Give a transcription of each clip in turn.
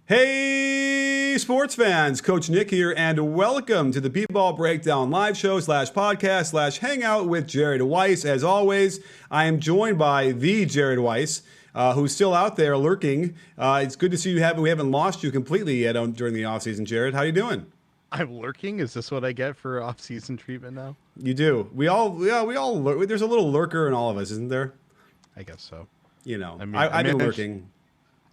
Hey, sports fans, Coach Nick here, and welcome to the B-Ball Breakdown live show slash podcast slash hangout with Jared Weiss. As always, I am joined by the Jared Weiss, who's still out there lurking. It's good to see you. We haven't lost you completely yet during the offseason, Jared. How you doing? I'm lurking. Is this what I get for off-season treatment now? You do. We all lurk. There's a little lurker in all of us, isn't there? I guess so. You know, I mean, I've been lurking.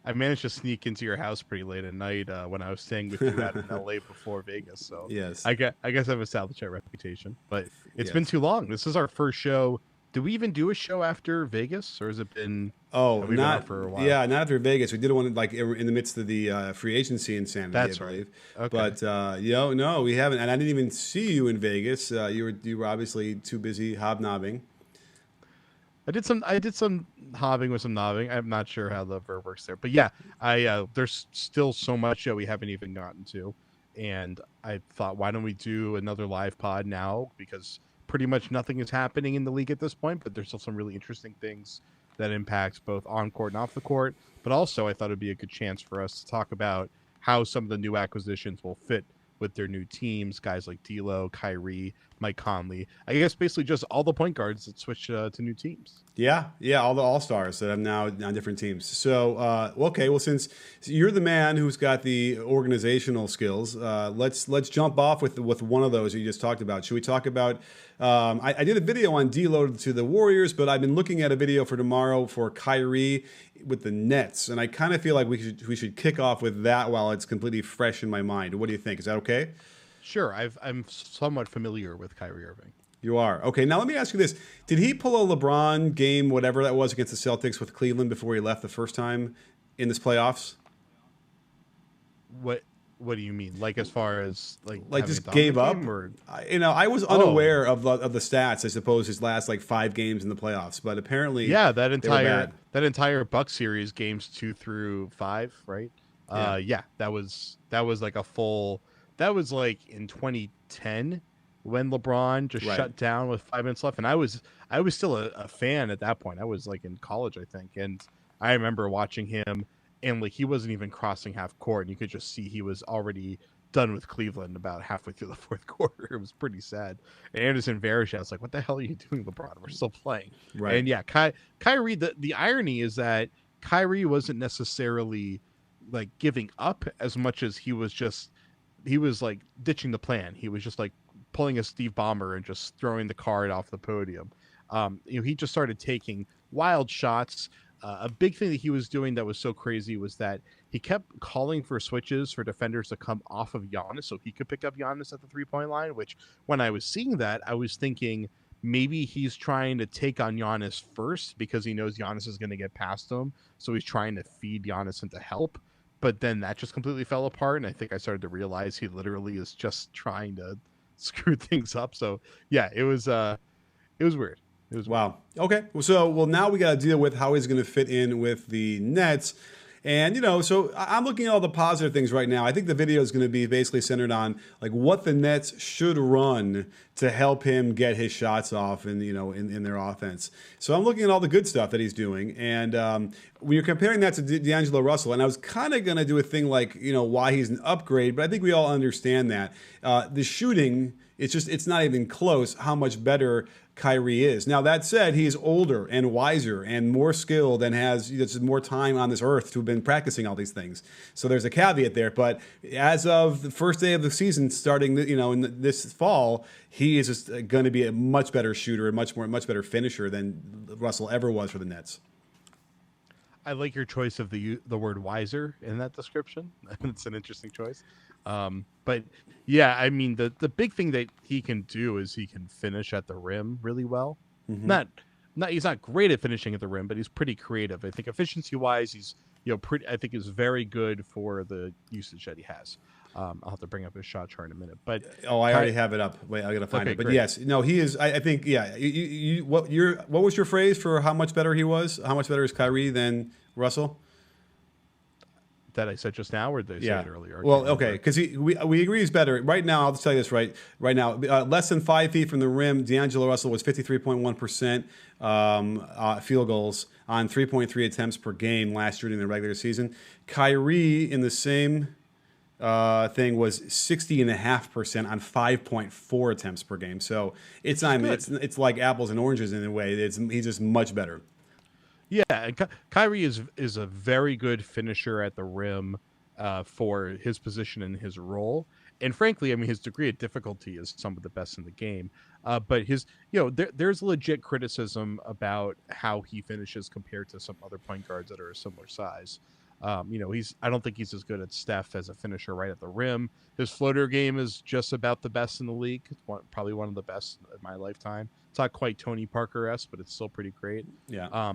I managed to sneak into your house pretty late at night when I was staying with you out in LA before Vegas. So yes, I guess I've established that reputation. But it's been too long. This is our first show. Did we even do a show after Vegas, or has it been? Oh, been not out for a while? Yeah, not after Vegas. We did one like in the midst of the free agency insanity. That's I believe. Right. Okay. But no, we haven't. And I didn't even see you in Vegas. You were obviously too busy hobnobbing. I did some hobbing with some knobbing. I'm not sure how the verb works there, but yeah, there's still so much that we haven't even gotten to, and I thought, why don't we do another live pod now? Because pretty much nothing is happening in the league at this point, but there's still some really interesting things that impact both on court and off the court. But also, I thought it'd be a good chance for us to talk about how some of the new acquisitions will fit with their new teams, guys like D'Lo, Kyrie, Mike Conley. I guess basically just all the point guards that switch to new teams. Yeah, all the all-stars that have now on different teams. So, okay, well, since you're the man who's got the organizational skills, let's jump off with one of those you just talked about. Should we talk about? I did a video on D'Lo to the Warriors, but I've been looking at a video for tomorrow for Kyrie with the Nets, and I kind of feel like we should kick off with that while it's completely fresh in my mind. What do you think? Is that okay? Sure, I'm somewhat familiar with Kyrie Irving. You are. Okay, now let me ask you this. Did he pull a LeBron game, whatever that was, against the Celtics with Cleveland before he left the first time in this playoffs? What do you mean? Like as far as like just gave up? Or? I was unaware of the stats, I suppose, his last 5 games in the playoffs, but apparently that entire Buck series, games 2 through 5, right? That was like a full. That was like in 2010 when LeBron just shut down with 5 minutes left, and I was still a fan at that point. I was like in college, I think, and I remember watching him, and he wasn't even crossing half court, and you could just see he was already done with Cleveland about halfway through the fourth quarter. It was pretty sad. And Anderson Varejao was like, "What the hell are you doing, LeBron? We're still playing." Right. And Kyrie. The irony is that Kyrie wasn't necessarily giving up as much as he was ditching the plan. He was just pulling a Steve Ballmer and just throwing the card off the podium. He just started taking wild shots. A big thing that he was doing that was so crazy was that he kept calling for switches for defenders to come off of Giannis so he could pick up Giannis at the 3-point line, which when I was seeing that, I was thinking maybe he's trying to take on Giannis first because he knows Giannis is going to get past him. So he's trying to feed Giannis into help. But then that just completely fell apart. And I think I started to realize he literally is just trying to screw things up. So yeah, it was weird. It was wow. Okay. Well, now we got to deal with how he's going to fit in with the Nets. And, so I'm looking at all the positive things right now. I think the video is going to be basically centered on what the Nets should run to help him get his shots off in their offense. So I'm looking at all the good stuff that he's doing. And when you're comparing that to D'Angelo Russell, and I was kind of going to do a thing why he's an upgrade, but I think we all understand that. The shooting, it's not even close how much better Kyrie is. Now, that said, he's older and wiser and more skilled and has more time on this earth to have been practicing all these things. So there's a caveat there. But as of the first day of the season, starting in this fall, he is just going to be a much better shooter and much better finisher than Russell ever was for the Nets. I like your choice of the word wiser in that description. It's an interesting choice. But yeah, I mean, the big thing that he can do is he can finish at the rim really well. Mm-hmm. He's not great at finishing at the rim, but he's pretty creative. I think efficiency wise, he's I think is very good for the usage that he has. I'll have to bring up his shot chart in a minute, but I already have it up. Wait, I gotta find it. But great. Yes, no, he is. I think what was your phrase for how much better he was? How much better is Kyrie than Russell? that I said just now, or did I say it earlier? I Well, can't okay, remember. because we agree he's better. Right now, I'll just tell you this right now. Less than 5 feet from the rim, D'Angelo Russell was 53.1% field goals on 3.3 attempts per game last year during the regular season. Kyrie in the same thing was 60.5% on 5.4 attempts per game. So it's Which is not good. it's like apples and oranges in a way. He's just much better. Yeah, and Kyrie is a very good finisher at the rim for his position and his role. And frankly, I mean, his degree of difficulty is some of the best in the game. But his, there's legit criticism about how he finishes compared to some other point guards that are a similar size. I don't think he's as good at Steph as a finisher right at the rim. His floater game is just about the best in the league. It's probably one of the best in my lifetime. It's not quite Tony Parker-esque, but it's still pretty great. Yeah.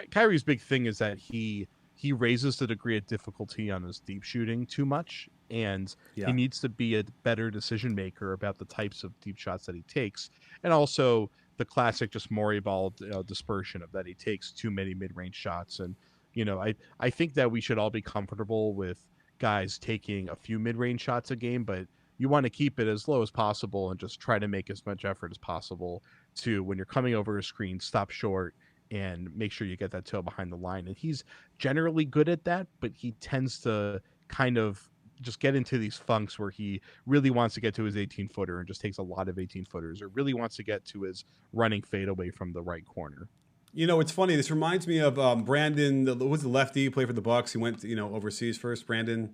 Kyrie's big thing is that he raises the degree of difficulty on his deep shooting too much, and he Yeah. needs to be a better decision maker about the types of deep shots that he takes, and also the classic just Maury ball dispersion of that he takes too many mid-range shots. And I think that we should all be comfortable with guys taking a few mid-range shots a game, but you want to keep it as low as possible and just try to make as much effort as possible to, when you're coming over a screen, stop short and make sure you get that toe behind the line. And he's generally good at that, but he tends to kind of just get into these funks where he really wants to get to his 18-footer and just takes a lot of 18-footers, or really wants to get to his running fadeaway from the right corner. It's funny. This reminds me of Brandon, who was the lefty, played for the Bucks. He went, overseas first. Brandon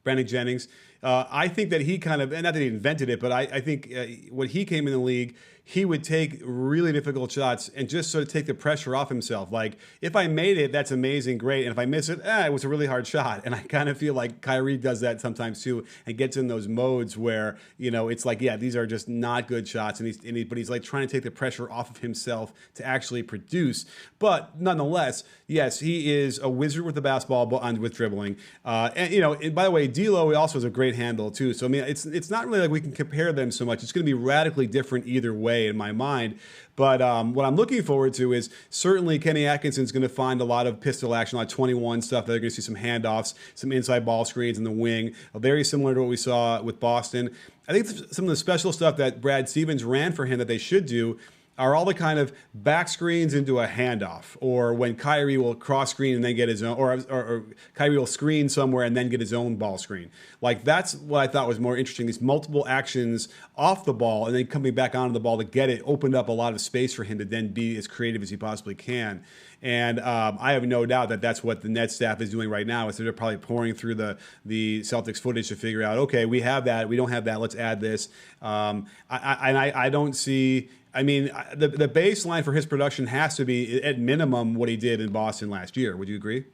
Jennings. I think that he kind of, and not that he invented it, but I think when he came in the league, he would take really difficult shots and just sort of take the pressure off himself. Like, if I made it, that's amazing, great. And if I miss it, it was a really hard shot. And I kind of feel like Kyrie does that sometimes too, and gets in those modes where, it's like, yeah, these are just not good shots. But he's like trying to take the pressure off of himself to actually produce. But nonetheless, yes, he is a wizard with the basketball and with dribbling. And by the way, D'Lo also has a great handle too. So I mean, it's not really like we can compare them so much. It's going to be radically different either way in my mind. But what I'm looking forward to is certainly Kenny Atkinson's going to find a lot of pistol action, a lot of 21 stuff. They're going to see some handoffs, some inside ball screens in the wing, very similar to what we saw with Boston. I think some of the special stuff that Brad Stevens ran for him that they should do are all the kind of back screens into a handoff, or when Kyrie will cross screen and then get his own, or Kyrie will screen somewhere and then get his own ball screen. Like, that's what I thought was more interesting. These multiple actions off the ball and then coming back onto the ball to get it opened up a lot of space for him to then be as creative as he possibly can. And I have no doubt that that's what the Nets staff is doing right now. Is they're probably pouring through the Celtics footage to figure out, okay, we have that, we don't have that, let's add this. I don't see. I mean, the baseline for his production has to be at minimum what he did in Boston last year. Would you agree?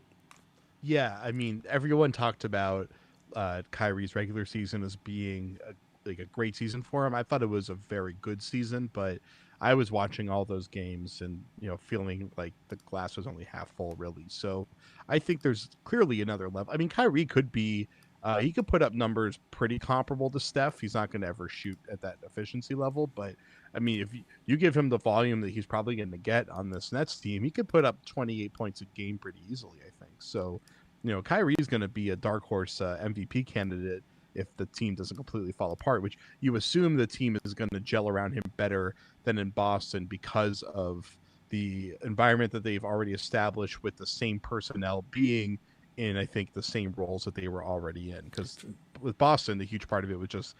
Yeah, I mean, everyone talked about Kyrie's regular season as being a great season for him. I thought it was a very good season, but I was watching all those games and feeling like the glass was only half full, really. So I think there's clearly another level. I mean, Kyrie could be. He could put up numbers pretty comparable to Steph. He's not going to ever shoot at that efficiency level, but I mean, if you give him the volume that he's probably going to get on this Nets team, he could put up 28 points a game pretty easily, I think. So, Kyrie is going to be a dark horse MVP candidate if the team doesn't completely fall apart, which you assume the team is going to gel around him better than in Boston because of the environment that they've already established with the same personnel being in, I think, the same roles that they were already in. Because with Boston, the huge part of it was just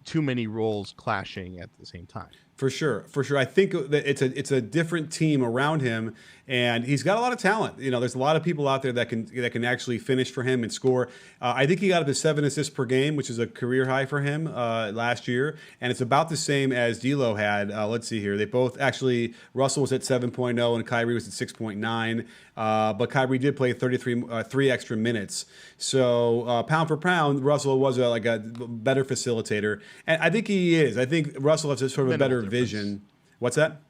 too many roles clashing at the same time. For sure. I think that it's a different team around him, and he's got a lot of talent. There's a lot of people out there that can actually finish for him and score. I think he got up to 7 assists per game, which is a career high for him last year, and it's about the same as D'Lo had. Let's see here. They both actually, Russell was at 7.0 and Kyrie was at 6.9, but Kyrie did play 3 extra minutes. So pound for pound, Russell was a better facilitator, and I think he is. I think Russell has sort of a better vision. What's that?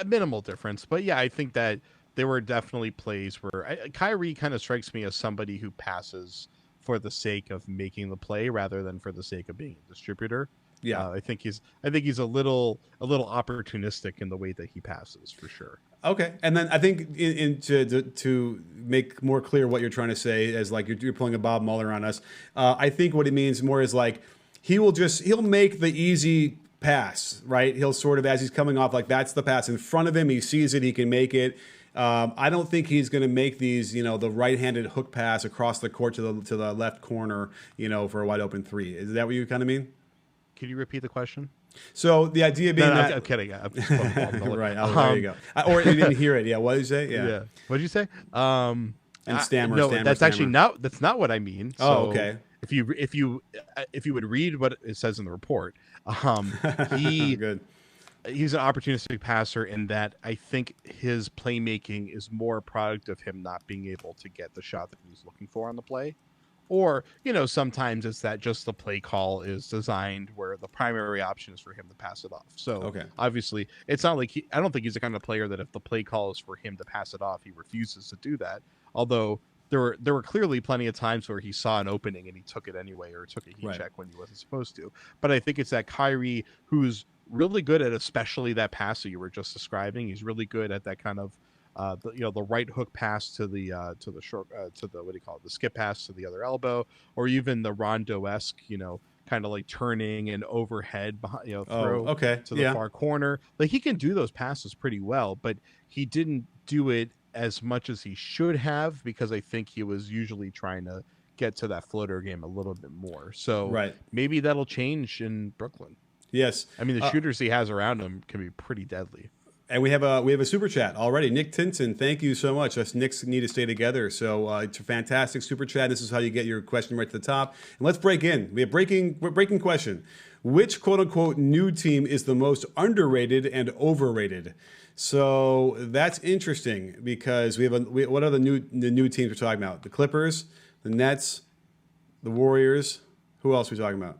Minimal difference, but yeah, I think that there were definitely plays where Kyrie kind of strikes me as somebody who passes for the sake of making the play rather than for the sake of being a distributor. Yeah. I think he's a little opportunistic in the way that he passes for sure. Okay, and then I think to make more clear what you're trying to say, as like you're pulling a Bob Mueller on us. I think what it means more is like he'll make the easy pass, right? He'll sort of, as he's coming off, like that's the pass in front of him. He sees it, he can make it. I don't think he's going to make these, the right-handed hook pass across the court to the left corner, for a wide open three. Is that what you kind of mean? Can you repeat the question? So the idea being that I'm kidding. I'm just right. Oh, there you go. Or you didn't hear it. Yeah. What did you say? Yeah. What did you say? And stammer. No, stammer, that's stammer. actually not. That's not what I mean. So Oh, okay. If you would read what it says in the report, Good. he's an opportunistic passer in that I think his playmaking is more a product of him not being able to get the shot that he's looking for on the play. Or, sometimes it's that just the play call is designed where the primary option is for him to pass it off. So obviously it's not like I don't think he's the kind of player that if the play call is for him to pass it off, he refuses to do that. Although there were clearly plenty of times where he saw an opening and he took it anyway, or took a heat check when he wasn't supposed to. But I think it's that Kyrie, who's really good at especially that pass that you were just describing. He's really good at that kind of the right hook pass to the short to the the skip pass to the other elbow, or even the Rondo-esque kind of like turning and overhead behind, throw to the far corner. Like he can do those passes pretty well, but he didn't do it as much as he should have, because I think he was usually trying to get to that floater game a little bit more. So maybe that'll change in Brooklyn. Yes, I mean the shooters he has around him can be pretty deadly. And we have a super chat already. Nick Tinson, thank you so much. Us Knicks need to stay together. So it's a fantastic super chat. This is how you get your question right to the top. And let's break in. We have breaking question. Which quote unquote new team is the most underrated and overrated? So that's interesting because what are the new teams we're talking about? The Clippers, the Nets, the Warriors. Who else are we talking about?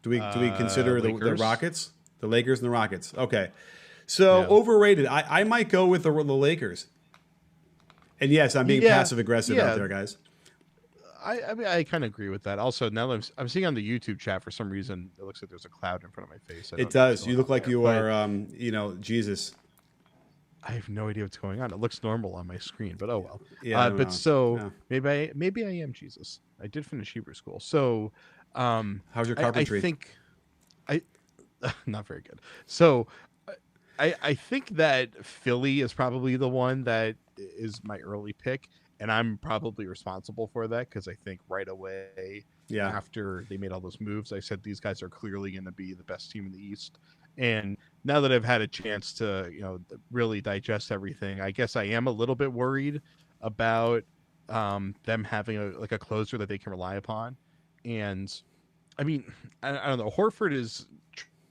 Do we consider the Rockets, the Lakers, and the Rockets? Okay. So overrated. I might go with the Lakers. And yes, I'm being passive aggressive out there, guys. I mean, I kind of agree with that. Also, now that I'm seeing on the YouTube chat, for some reason, it looks like there's a cloud in front of my face. It does. You look like you are, Jesus. I have no idea what's going on. It looks normal on my screen, but oh well. Yeah. Maybe I am Jesus. I did finish Hebrew school. So, how's your carpentry? I think not very good. So. I think that Philly is probably the one that is my early pick, and I'm probably responsible for that because I think right away after they made all those moves, I said these guys are clearly going to be the best team in the East. And now that I've had a chance to really digest everything, I guess I am a little bit worried about them having a closer that they can rely upon. And I mean, I don't know. Horford has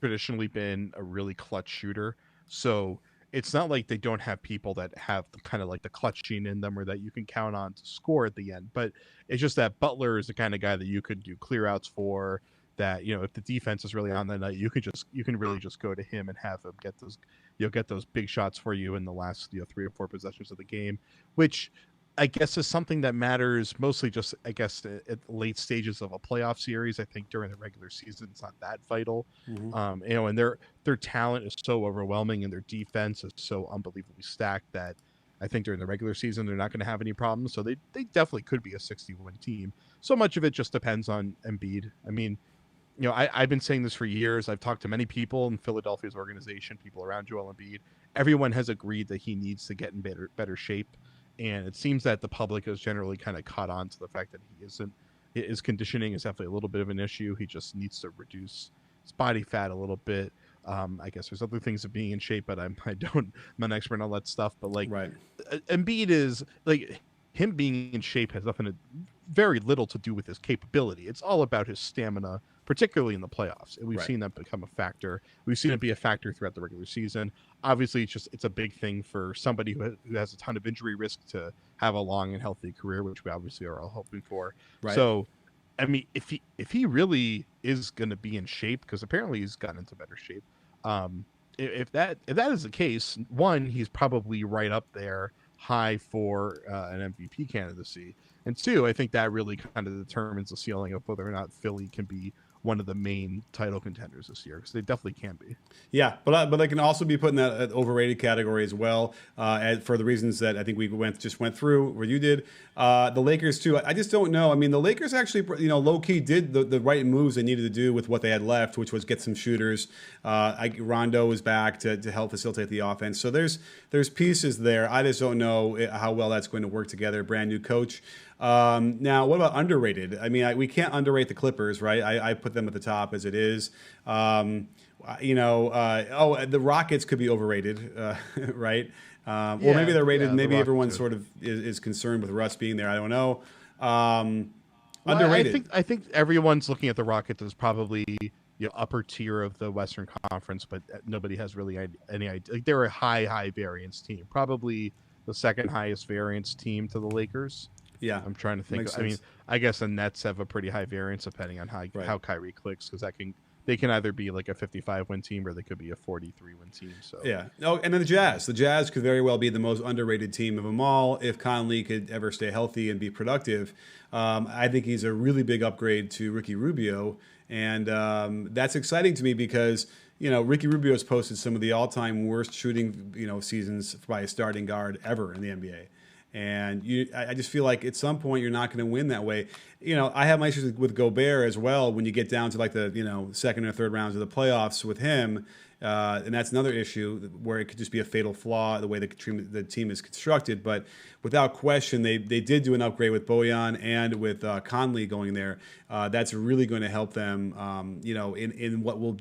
traditionally been a really clutch shooter. So it's not like they don't have people that have kind of like the clutch gene in them or that you can count on to score at the end. But it's just that Butler is the kind of guy that you could do clear outs for, that, if the defense is really on that night, you can really just go to him and have him get those big shots for you in the last 3 or 4 possessions of the game, which I guess is something that matters mostly just, I guess, at late stages of a playoff series. I think during the regular season, it's not that vital. Mm-hmm. And their talent is so overwhelming and their defense is so unbelievably stacked that I think during the regular season, they're not going to have any problems. So they definitely could be a 60-win team. So much of it just depends on Embiid. I mean, I've been saying this for years. I've talked to many people in Philadelphia's organization, people around Joel Embiid. Everyone has agreed that he needs to get in better shape. And it seems that the public has generally kind of caught on to the fact that his conditioning is definitely a little bit of an issue. He just needs to reduce his body fat a little bit. I guess there's other things of being in shape, but I'm an expert on all that stuff. But Embiid is him being in shape has very little to do with his capability. It's all about his stamina, particularly in the playoffs. And we've seen that become a factor. We've seen it be a factor throughout the regular season. Obviously, it's a big thing for somebody who has a ton of injury risk to have a long and healthy career, which we obviously are all hoping for. Right. So, I mean, if he really is going to be in shape, because apparently he's gotten into better shape. If that is the case, one, he's probably right up there high for an MVP candidacy. And two, I think that really kind of determines the ceiling of whether or not Philly can be one of the main title contenders this year, because they definitely can be. Yeah, but they can also be put in that overrated category as well, for the reasons that I think we just went through, where you did. The Lakers too. I just don't know. I mean, the Lakers actually, low key did the right moves they needed to do with what they had left, which was get some shooters. Rondo is back to help facilitate the offense. So there's pieces there. I just don't know how well that's going to work together. Brand new coach. Now, what about underrated? I mean, we can't underrate the Clippers, right? I put them at the top as it is. The Rockets could be overrated, right? Maybe they're rated. Maybe everyone sort of is concerned with Russ being there. I don't know. Underrated. I think everyone's looking at the Rockets as probably upper tier of the Western Conference, but nobody has really any idea. Like, they're a high variance team, probably the second highest variance team to the Lakers. Yeah, I'm trying to think. I mean, I guess the Nets have a pretty high variance depending on how Kyrie clicks, because they can either be like a 55-win team or they could be a 43-win team. So yeah. Oh, and then the Jazz. The Jazz could very well be the most underrated team of them all if Conley could ever stay healthy and be productive. I think he's a really big upgrade to Ricky Rubio, and that's exciting to me because Ricky Rubio has posted some of the all-time worst shooting seasons by a starting guard ever in the NBA. And I just feel like at some point you're not going to win that way. I have my issues with Gobert as well when you get down to like the second or third rounds of the playoffs with him, and that's another issue where it could just be a fatal flaw the way the team is constructed. But without question, they did do an upgrade with Bojan and with Conley going there. That's really going to help them, in what will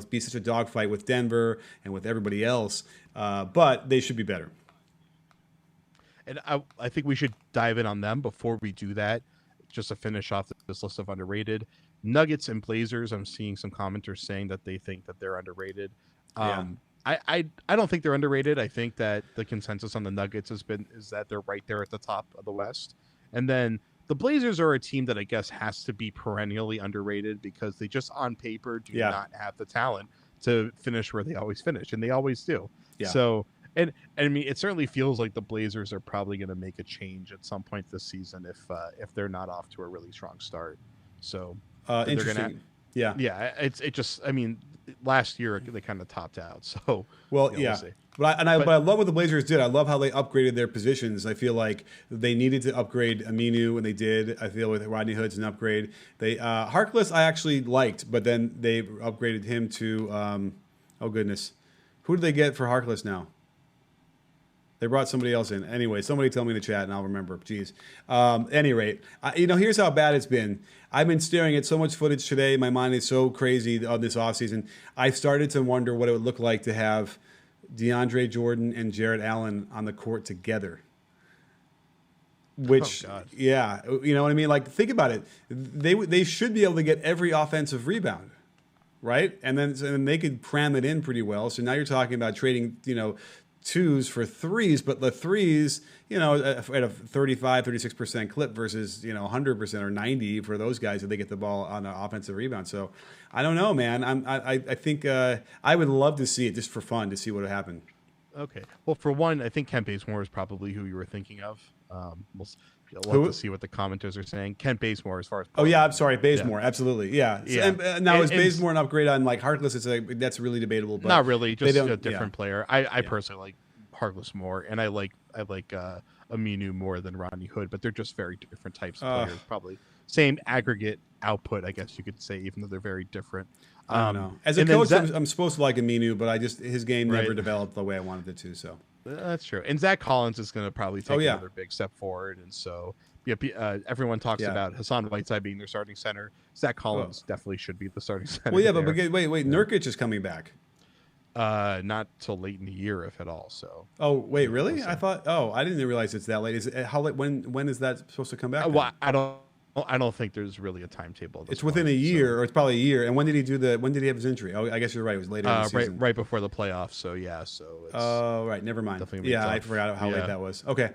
be such a dogfight with Denver and with everybody else. But they should be better. And I think we should dive in on them before we do that, just to finish off this list of underrated. Nuggets and Blazers, I'm seeing some commenters saying that they think that they're underrated. I don't think they're underrated. I think that the consensus on the Nuggets is that they're right there at the top of the West. And then the Blazers are a team that I guess has to be perennially underrated because they just on paper do not have the talent to finish where they always finish, and they always do. Yeah. So... And I mean, it certainly feels like the Blazers are probably going to make a change at some point this season if they're not off to a really strong start. So interesting. I mean, last year they kind of topped out. So we'll see. But I love what the Blazers did. I love how they upgraded their positions. I feel like they needed to upgrade Aminu, and they did. I feel with Rodney Hood's an upgrade. They Harkless I actually liked, but then they upgraded him to oh goodness, who did they get for Harkless now? They brought somebody else in. Anyway, somebody tell me in the chat and I'll remember. Jeez. Any rate, here's how bad it's been. I've been staring at so much footage today. My mind is so crazy of this offseason. I started to wonder what it would look like to have DeAndre Jordan and Jarrett Allen on the court together. Which, yeah, you know what I mean? Like, think about it. They should be able to get every offensive rebound, right? And then they could cram it in pretty well. So now you're talking about trading, twos for threes, but the threes, at a 35, 36% clip versus, 100% or 90 for those guys if they get the ball on an offensive rebound. So I don't know, man. I think I would love to see it just for fun to see what would happen. Okay. Well, for one, I think Kent Bazemore is probably who you were thinking of. We'll have to see what the commenters are saying. Kent Bazemore, as far as I'm sorry, Bazemore, absolutely, yeah. And now is Bazemore an upgrade on like Harkless? That's really debatable. But not really, just a different player. I personally like Harkless more, and I like Aminu more than Rodney Hood, but they're just very different types of players. Probably same aggregate output, I guess you could say, even though they're very different. I don't know. As a coach, I'm supposed to like Aminu, but his game never developed the way I wanted it to. So. That's true. And Zach Collins is going to probably take another big step forward. And so, everyone talks about Hassan Whiteside being their starting center. Zach Collins definitely should be the starting center. Well, yeah, but wait. Nurkic is coming back. Not till late in the year, if at all. So. Oh, wait, really? I thought. Oh, I didn't realize it's that late. Is it how late? When is that supposed to come back? Well, I don't think there's really a timetable. It's within a year, or it's probably a year. And when did he have his injury? Oh, I guess you're right. It was later in the season. Right before the playoffs. So yeah. So. Oh, right. Never mind. Yeah, I forgot how late that was. Okay.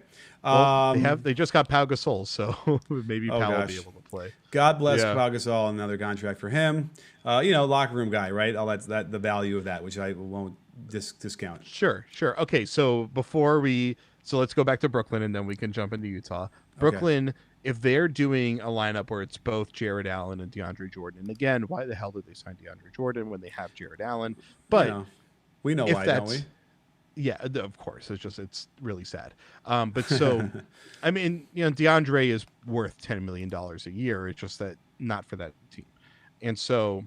Well, they just got Pau Gasol, so maybe Pau will be able to play. God bless Pau Gasol, another contract for him. Locker room guy, right? All that's the value of that, which I won't discount. Sure. Okay, so let's go back to Brooklyn, and then we can jump into Utah. Brooklyn if they're doing a lineup where it's both Jared Allen and DeAndre Jordan, and again, why the hell did they sign DeAndre Jordan when they have Jared Allen? But Yeah, we know if why, don't we? that's yeah, of course, it's really sad. But so, I mean, DeAndre is worth $10 million a year. It's just that not for that team, and so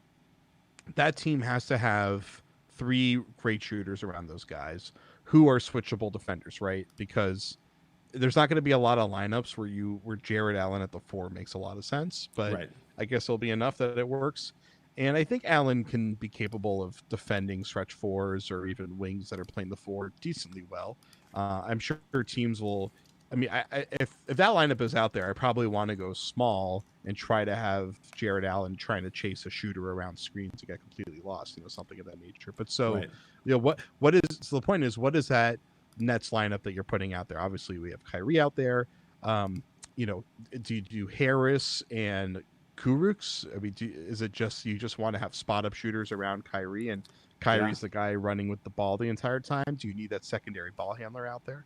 that team has to have three great shooters around those guys who are switchable defenders, right? Because there's not going to be a lot of lineups where Jared Allen at the 4 makes a lot of sense, but Right. I guess it'll be enough that it works. And I think Allen can be capable of defending stretch 4s or even wings that are playing the 4 decently well. I'm sure teams will. I mean, if that lineup is out there, I probably want to go small and try to have Jared Allen trying to chase a shooter around screens to get completely lost, something of that nature. But so, Right. what is so the point is, what is that Nets lineup that you're putting out there? Obviously, we have Kyrie out there. Do you do Harris and Kurucs? I mean, is it just you just want to have spot up shooters around Kyrie and Kyrie's the guy running with the ball the entire time? Do you need that secondary ball handler out there?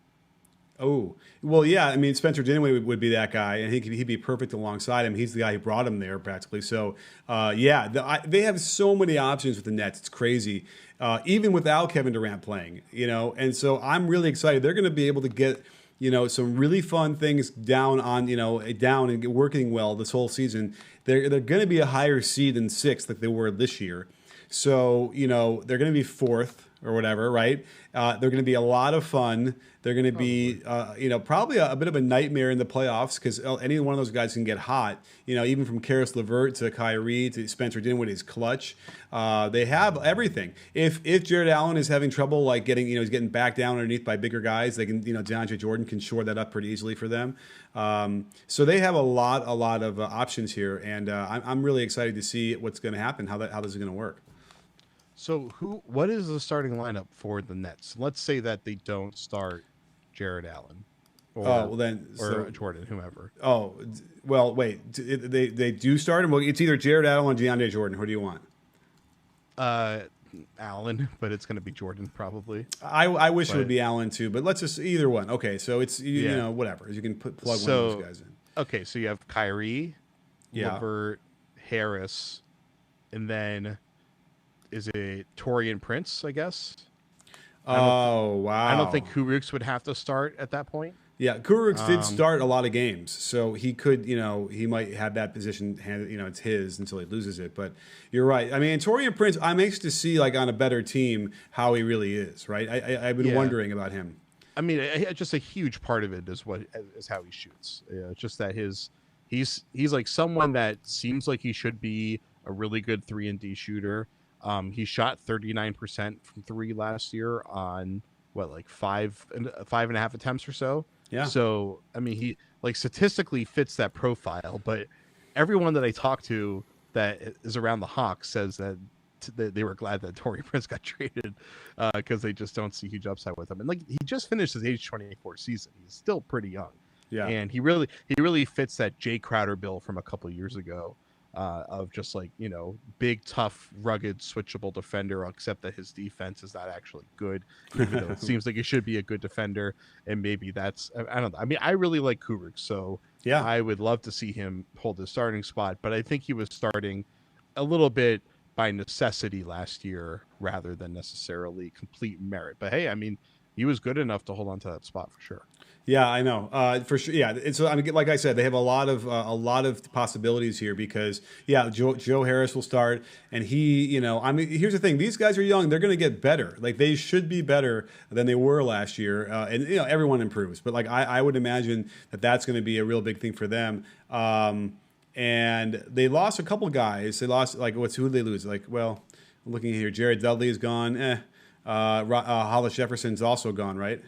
Oh, well, yeah. I mean, Spencer Dinwiddie would be that guy, and he'd be perfect alongside him. He's the guy who brought him there practically. So, they have so many options with the Nets. It's crazy, even without Kevin Durant playing, And so I'm really excited. They're going to be able to get, some really fun things down and working well this whole season. They're going to be a higher seed than 6th like they were this year. So, they're going to be 4th or whatever, right? They're going to be a lot of fun. They're going to be, probably a bit of a nightmare in the playoffs because any one of those guys can get hot. Even from Karis LeVert to Kyrie to Spencer Dinwiddie's clutch. They have everything. If Jared Allen is having trouble, like he's getting back down underneath by bigger guys, they can, DeAndre Jordan can shore that up pretty easily for them. So they have a lot of options here, and I'm really excited to see what's going to happen, how this is going to work. So what is the starting lineup for the Nets? Let's say that they don't start Jared Allen or Jordan, whomever. Oh, well, wait. They do start him? Well, it's either Jared Allen or DeAndre Jordan. Who do you want? Allen, but it's going to be Jordan probably. I wish it would be Allen too, but let's just either one. Okay, so it's whatever. You can plug one of those guys in. Okay, so you have Kyrie, LeVert, Harris, and then is it Taurean Prince, I guess? Oh, wow. I don't think Kurucs would have to start at that point. Yeah, Kurucs did start a lot of games, so he could, he might have that position handed, it's his until he loses it. But you're right. I mean, Taurean Prince, I'm anxious to see, like, on a better team, how he really is, right? I've been wondering about him. I mean, just a huge part of it is how he shoots. It's just that he's like someone that seems like he should be a really good 3-and-D shooter. He shot 39% from 3 last year on five and a half attempts or so. Yeah. So I mean, he statistically fits that profile, but everyone that I talk to that is around the Hawks says that they were glad that Taurean Prince got traded because they just don't see huge upside with him. And he just finished his age 24 season. He's still pretty young. Yeah. And he really fits that Jay Crowder bill from a couple of years ago. Of just big, tough, rugged, switchable defender, except that his defense is not actually good, even though it seems like he should be a good defender. And maybe that's, I don't know. I mean, I really like Kubrick, so I would love to see him hold his starting spot. But I think he was starting a little bit by necessity last year rather than necessarily complete merit. But hey, I mean, he was good enough to hold on to that spot for sure. Yeah, I know for sure. Yeah, it's I mean, like I said, they have a lot of possibilities here because Joe Harris will start, and he, I mean, here's the thing: these guys are young; they're going to get better. Like they should be better than they were last year, and everyone improves. But I would imagine that that's going to be a real big thing for them. And they lost a couple guys. They lost who did they lose? I'm looking here, Jared Dudley is gone. Hollis Jefferson's also gone, right?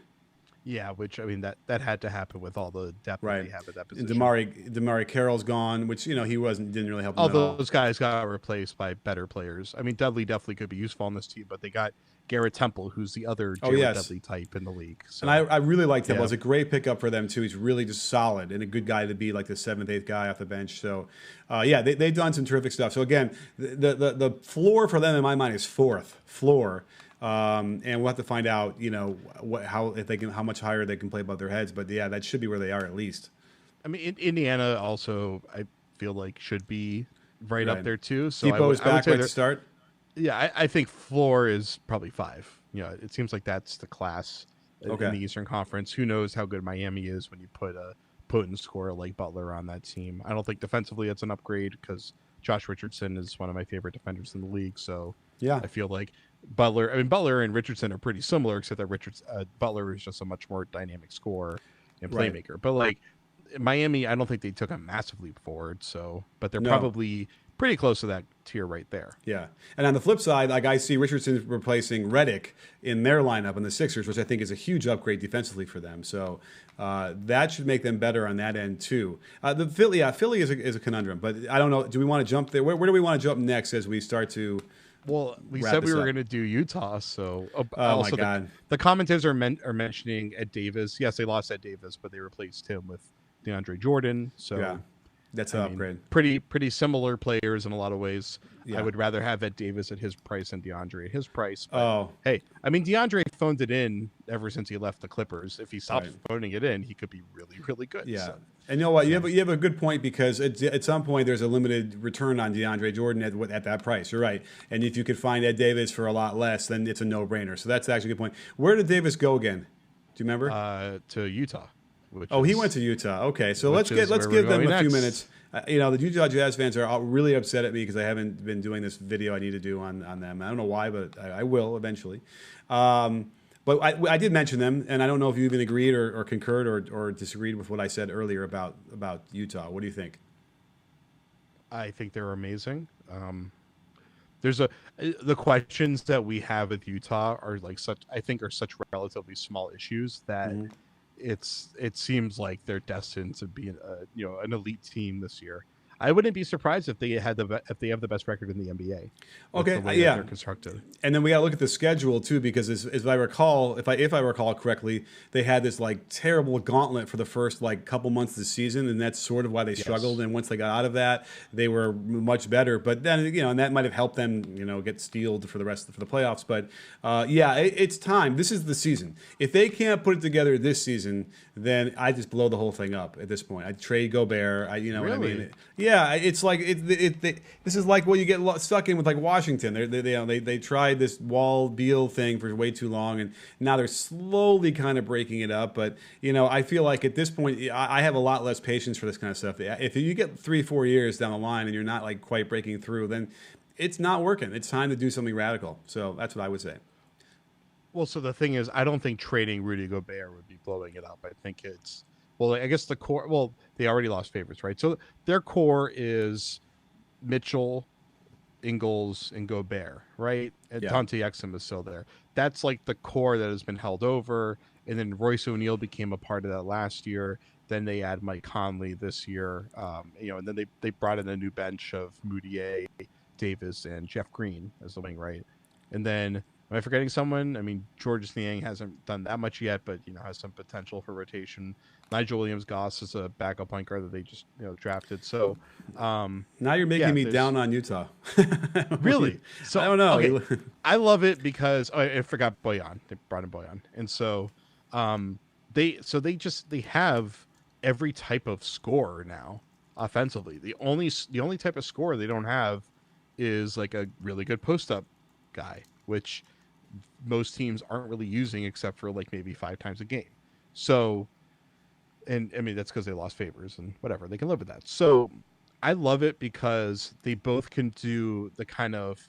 Yeah, which I mean that had to happen with all the depth that they have at that position. Damari Carroll's gone, which didn't really help. All those guys got replaced by better players. I mean, Dudley definitely could be useful on this team, but they got Garrett Temple, who's the other Jared Dudley type in the league. So, and I really like Temple. It's a great pickup for them too. He's really just solid and a good guy to be like the 7th, 8th guy off the bench. So they've done some terrific stuff. So again, the floor for them in my mind is 4th floor. And we'll have to find out, how much higher they can play above their heads. But that should be where they are at least. I mean, Indiana also, I feel like, should be right up Right. there too. So Depot's I would back say right to they're, start. yeah, I think floor is probably 5. It seems like that's the class in Okay. the Eastern Conference. Who knows how good Miami is when you put a potent scorer like Butler on that team? I don't think defensively it's an upgrade because Josh Richardson is one of my favorite defenders in the league. So Yeah. I feel like Butler and Richardson are pretty similar, except that Butler is just a much more dynamic scorer and Right. playmaker. But like Miami, I don't think they took a massive leap forward. So, but they're No. probably pretty close to that tier right there. Yeah. And on the flip side, like I see Richardson replacing Redick in their lineup in the Sixers, which I think is a huge upgrade defensively for them. So that should make them better on that end too. The Philly is a conundrum, but I don't know. Do we want to jump there? Where do we want to jump next as we start to? Well, we Wrap said we this were up. going to do Utah, so Oh my also God. the commentators are mentioning Ed Davis. Yes, they lost Ed Davis, but they replaced him with DeAndre Jordan. So Yeah. That's an upgrade. pretty similar players in a lot of ways. Yeah. I would rather have Ed Davis at his price than DeAndre at his price. But Oh. hey, I mean DeAndre phoned it in ever since he left the Clippers. If he stops Right. phoning it in, he could be really, really good. Yeah. So, And you know what? You have a good point because at some point there's a limited return on DeAndre Jordan at that price. You're right. And if you could find Ed Davis for a lot less, then it's a no-brainer. So that's actually a good point. Where did Davis go again? Do you remember? to Utah. He went to Utah. Okay, so which let's is where give we're them going a few next. minutes. The Utah Jazz fans are all really upset at me because I haven't been doing this video I need to do on them. I don't know why, but I will eventually. But I did mention them, and I don't know if you even agreed or concurred or disagreed with what I said earlier about Utah. What do you think? I think they're amazing. There's the questions that we have with Utah are like such relatively small issues that it seems like they're destined to be an elite team this year. I wouldn't be surprised if they have the best record in the NBA. Okay, the way yeah. that they're constructed. And then we got to look at the schedule too, because as I recall, if I recall correctly, they had this like terrible gauntlet for the first like couple months of the season, and that's sort of why they struggled. And once they got out of that, they were much better. But then and that might have helped them get steeled for the playoffs. But it's time. This is the season. If they can't put it together this season, then I just blow the whole thing up at this point. I trade Gobert. What I mean? Yeah, it's like this is like what you get stuck in with like Washington. They tried this Wall Beal thing for way too long, and now they're slowly kind of breaking it up. But I feel like at this point, I have a lot less patience for this kind of stuff. If you get 3-4 years down the line and you're not like quite breaking through, then it's not working. It's time to do something radical. So that's what I would say. Well, so the thing is, I don't think trading Rudy Gobert would be blowing it up. I think I guess the core. Well, they already lost favorites, right? So their core is Mitchell, Ingles, and Gobert, right? And Dante Exum is still there. That's like the core that has been held over. And then Royce O'Neal became a part of that last year. Then they add Mike Conley this year, and then they brought in a new bench of Moutier, Davis, and Jeff Green as the wing, right? And then am I forgetting someone? I mean, Georges Niang hasn't done that much yet, but has some potential for rotation. Nigel Williams-Goss is a backup point guard that they just drafted. So now you're making me down on Utah. Really? So I don't know. Okay. I love it because I forgot Bojan. They brought in Bojan, and so they have every type of scorer now offensively. The only type of scorer they don't have is like a really good post up guy, which most teams aren't really using except for like maybe 5 times a game. So, and I mean, that's because they lost favors and whatever, they can live with that. So I love it because they both can do the kind of,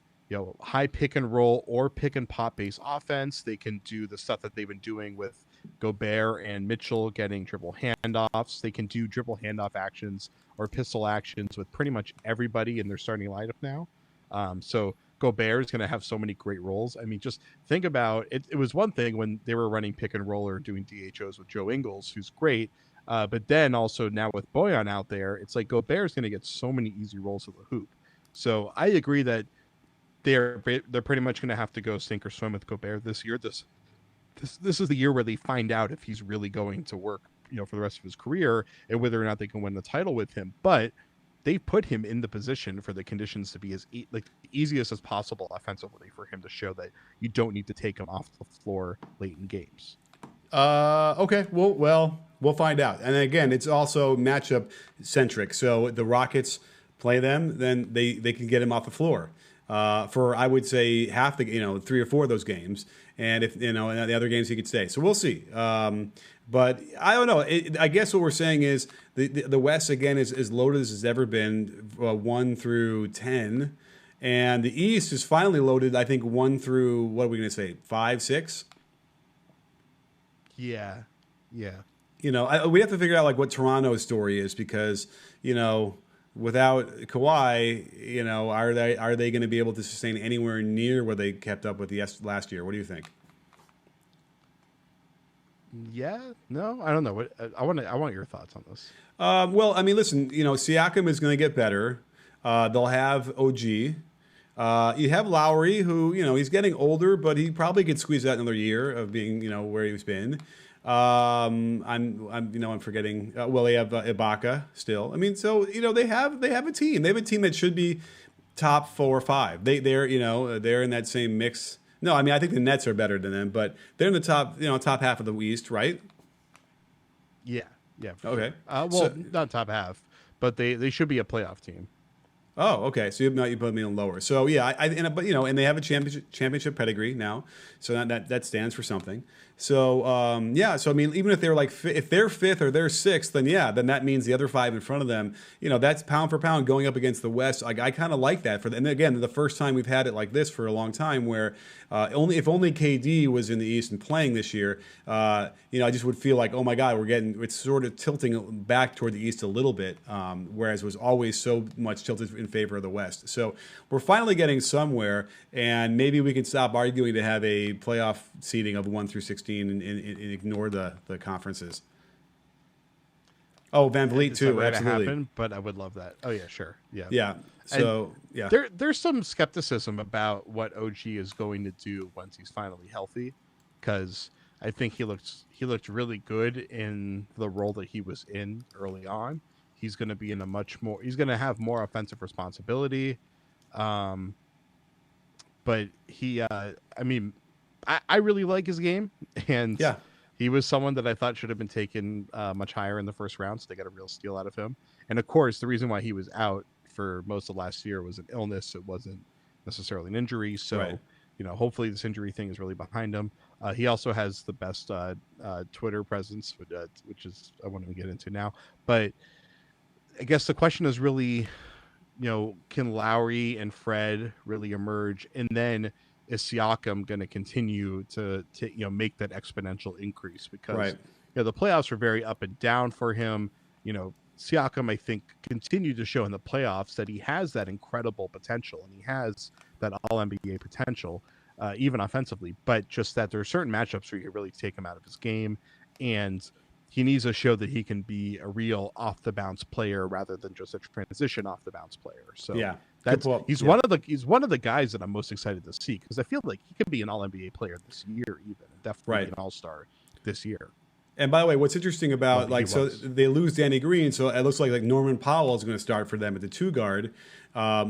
high pick and roll or pick and pop based offense. They can do the stuff that they've been doing with Gobert and Mitchell getting dribble handoffs. They can do dribble handoff actions or pistol actions with pretty much everybody in their starting lineup now. So Gobert is going to have so many great roles. I mean, just think about it. It was one thing when they were running pick and roll or doing DHOs with Joe Ingles, who's great. But then also now with Bojan out there, it's like Gobert is going to get so many easy rolls to the hoop. So I agree that they're pretty much going to have to go sink or swim with Gobert this year. This is the year where they find out if he's really going to work, for the rest of his career and whether or not they can win the title with him. But they put him in the position for the conditions to be as easiest as possible offensively for him to show that you don't need to take him off the floor late in games. Okay. We'll find out. And again, it's also matchup centric. So the Rockets play them, then they can get him off the floor for I would say half the 3 or 4 of those games, and if in the other games he could stay. So we'll see. But I don't know. I guess what we're saying is the West again is as loaded as it's ever been, 1 through 10, and the East is finally loaded. I think 1 through what are we going to say 5, 6. Yeah. We have to figure out like what Toronto's story is because without Kawhi, are they going to be able to sustain anywhere near where they kept up with the last year? What do you think? Yeah, no, I don't know. What I want your thoughts on this. Well, I mean, listen, Siakam is going to get better. They'll have OG. You have Lowry, who he's getting older, but he probably could squeeze out another year of being where he's been. I'm forgetting. Well, they have Ibaka still. I mean, so they have a team. They have a team that should be top 4 or 5. They're in that same mix. No, I mean I think the Nets are better than them, but they're in the top half of the East, right? Yeah. Okay. Sure. Not top half, but they should be a playoff team. Oh, okay. So you put me in lower. So yeah, and they have a championship pedigree now, so that stands for something. So yeah. So I mean, even if they're if they're 5th or they're 6th, then that means the other 5 in front of them. That's pound for pound going up against the West. I kind of like that and again, the first time we've had it like this for a long time, where if only KD was in the East and playing this year, I just would feel like, oh my God, it's sort of tilting back toward the East a little bit, whereas it was always so much tilted in favor of the West. So we're finally getting somewhere, and maybe we can stop arguing to have a playoff seeding of 1 through 16 and ignore the conferences. Oh, Van Vliet too, absolutely. Happen, but I would love that. Oh yeah, sure, yeah. So yeah, there's some skepticism about what OG is going to do once he's finally healthy, because I think he looked really good in the role that he was in early on. He's going to be in he's going to have more offensive responsibility. But I really like his game, and yeah. He was someone that I thought should have been taken much higher in the first round, so they got a real steal out of him. And of course, the reason why he was out for most of last year was an illness. It wasn't necessarily an injury. So, right. Hopefully this injury thing is really behind him. He also has the best Twitter presence, which is I won't even get into now. But I guess the question is really, can Lowry and Fred really emerge? And then is Siakam going to continue to make that exponential increase? Because right. The playoffs were very up and down for him. Siakam, I think, continued to show in the playoffs that he has that incredible potential, and he has that All-NBA potential, even offensively. But just that there are certain matchups where you really take him out of his game, and he needs to show that he can be a real off-the-bounce player rather than just a transition off-the-bounce player. So yeah. He's one of the guys that I'm most excited to see, because I feel like he could be an All-NBA player this year, even definitely an All-Star this year. And by the way, what's interesting about they lose Danny Green, so it looks like Norman Powell is going to start for them at the 2 guard,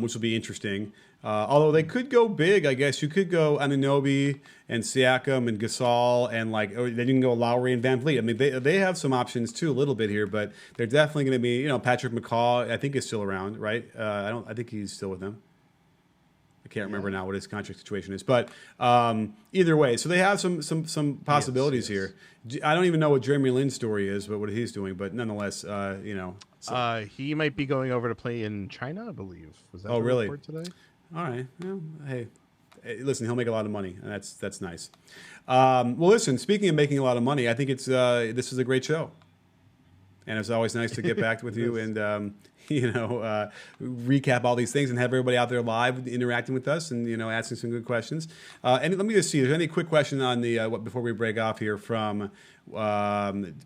which will be interesting. Although they could go big, I guess you could go Anunoby and Siakam and Gasol, and then you can go Lowry and Van Vliet. I mean, they have some options too, a little bit here, but they're definitely going to be Patrick McCaw. I think is still around, right? I think he's still with them. I can't remember now what his contract situation is, but either way, so they have some possibilities here. I don't even know what Jeremy Lin's story is, but what he's doing, but nonetheless, he might be going over to play in China, I believe. Was that really? Report today? All right. Well, hey, listen, he'll make a lot of money, and that's nice. Well, listen, speaking of making a lot of money, I think this is a great show, and it's always nice to get back with you and recap all these things and have everybody out there live interacting with us and asking some good questions. And let me just see, is there any quick question on the before we break off here from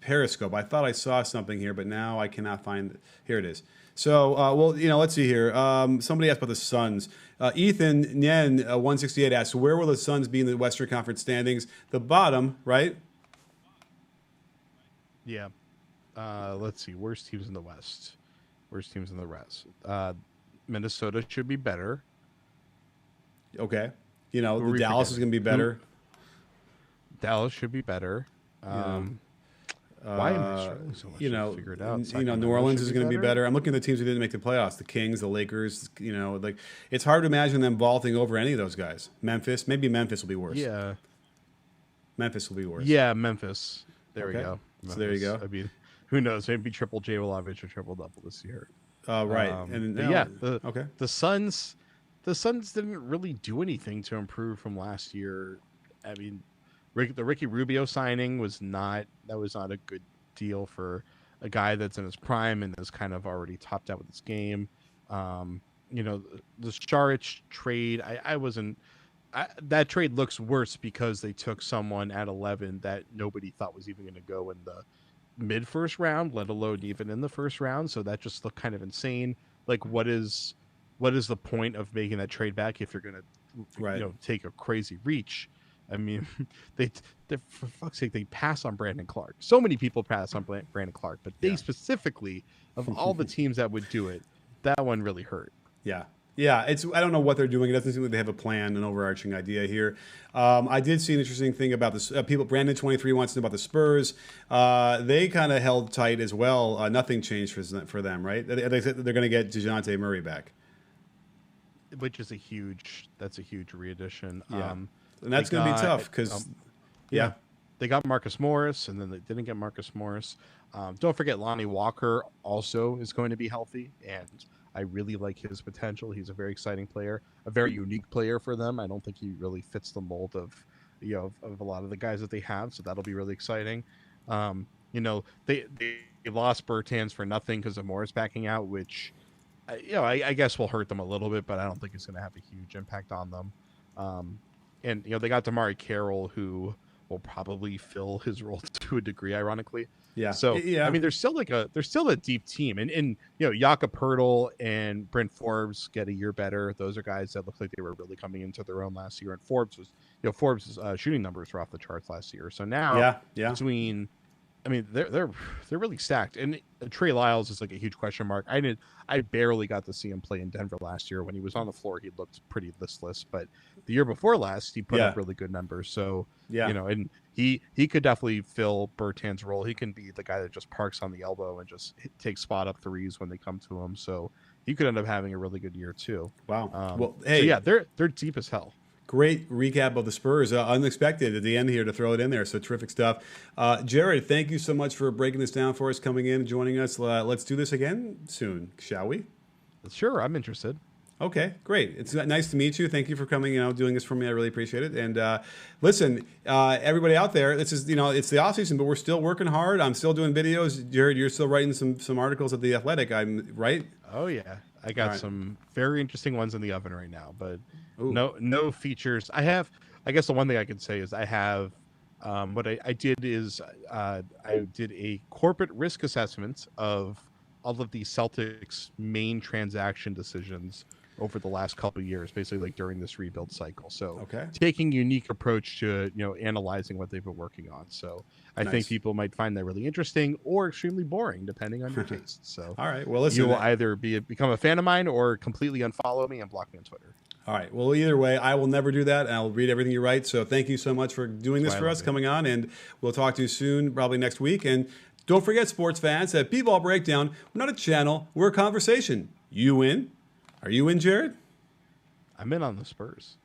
Periscope? I thought I saw something here, but now I cannot find it. Here it is. So, let's see here. Somebody asked about the Suns. Ethan Nyen 168 asks, where will the Suns be in the Western Conference standings? The bottom, right? Yeah. Let's see. Worst teams in the West. Worst teams in the rest. Minnesota should be better. Okay. The Dallas is going to be better. Dallas should be better. Why am I struggling so much to figure it out? New Orleans is going to be better. I'm looking at the teams who didn't make the playoffs: the Kings, the Lakers. Like it's hard to imagine them vaulting over any of those guys. Memphis, maybe Memphis will be worse. Yeah, Memphis will be worse. Yeah, Memphis. There we Okay. go. So there you go. I mean, who knows? Maybe triple J will have a triple double this year. Right. The Suns. The Suns didn't really do anything to improve from last year. I mean, the Ricky Rubio signing was not a good deal for a guy that's in his prime and is kind of already topped out with his game. The Saric trade, that trade looks worse because they took someone at 11 that nobody thought was even going to go in the mid first round, let alone even in the first round. So that just looked kind of insane. Like, what is the point of making that trade back if you're going to take a crazy reach? I mean, they for fuck's sake, they pass on Brandon Clark. So many people pass on Brandon Clark, but they specifically, of all the teams that would do it, that one really hurt. Yeah. Yeah, I don't know what they're doing. It doesn't seem like they have a plan, an overarching idea here. I did see an interesting thing about this. Brandon 23 wants to know about the Spurs. They kind of held tight as well. Nothing changed for them, right? They said they're going to get DeJounte Murray back, which is a huge re-addition. Yeah. And that's going to be tough because, they got Marcus Morris, and then they didn't get Marcus Morris. Don't forget Lonnie Walker also is going to be healthy, and I really like his potential. He's a very exciting player, a very unique player for them. I don't think he really fits the mold of a lot of the guys that they have, so that'll be really exciting. They lost Bertans for nothing because of Morris backing out, which I guess will hurt them a little bit, but I don't think it's going to have a huge impact on them. And they got Damari Carroll, who will probably fill his role to a degree, ironically. Yeah. So yeah. I mean, there's still a deep team, and Jakob Poeltl and Brent Forbes get a year better. Those are guys that look like they were really coming into their own last year. And Forbes' shooting numbers were off the charts last year. So now between, I mean, they're really stacked. And Trey Lyles is like a huge question mark. I barely got to see him play in Denver last year. When he was on the floor, he looked pretty listless. But the year before last, he put up really good numbers. So and he could definitely fill Bertans' role. He can be the guy that just parks on the elbow and just takes spot up threes when they come to him. So he could end up having a really good year too. Wow. Well, hey, so they're deep as hell. Great recap of the Spurs. Unexpected at the end here to throw it in there. So terrific stuff. Jared, thank you so much for breaking this down for us, coming in and joining us. Let's do this again soon, shall we? Sure, I'm interested. Okay, great. It's nice to meet you. Thank you for coming, doing this for me. I really appreciate it. And listen, everybody out there, this is, it's the off season, but we're still working hard. I'm still doing videos. Jared, you're still writing some articles at The Athletic. I'm right. Oh yeah, I got some very interesting ones in the oven right now, but no features. I guess the one thing I can say is I have what I did is I did a corporate risk assessment of all of the Celtics main transaction decisions over the last couple of years, basically like during this rebuild cycle. So taking a unique approach to, analyzing what they've been working on. So I think people might find that really interesting or extremely boring, depending on your taste. So all right, well, listen, you will either become a fan of mine or completely unfollow me and block me on Twitter. All right. Well, either way, I will never do that. And I'll read everything you write. So thank you so much for doing this for us, coming on, and we'll talk to you soon, probably next week. And don't forget, sports fans, that B-Ball Breakdown, we're not a channel, we're a conversation. You in? Are you in, Jared? I'm in on the Spurs.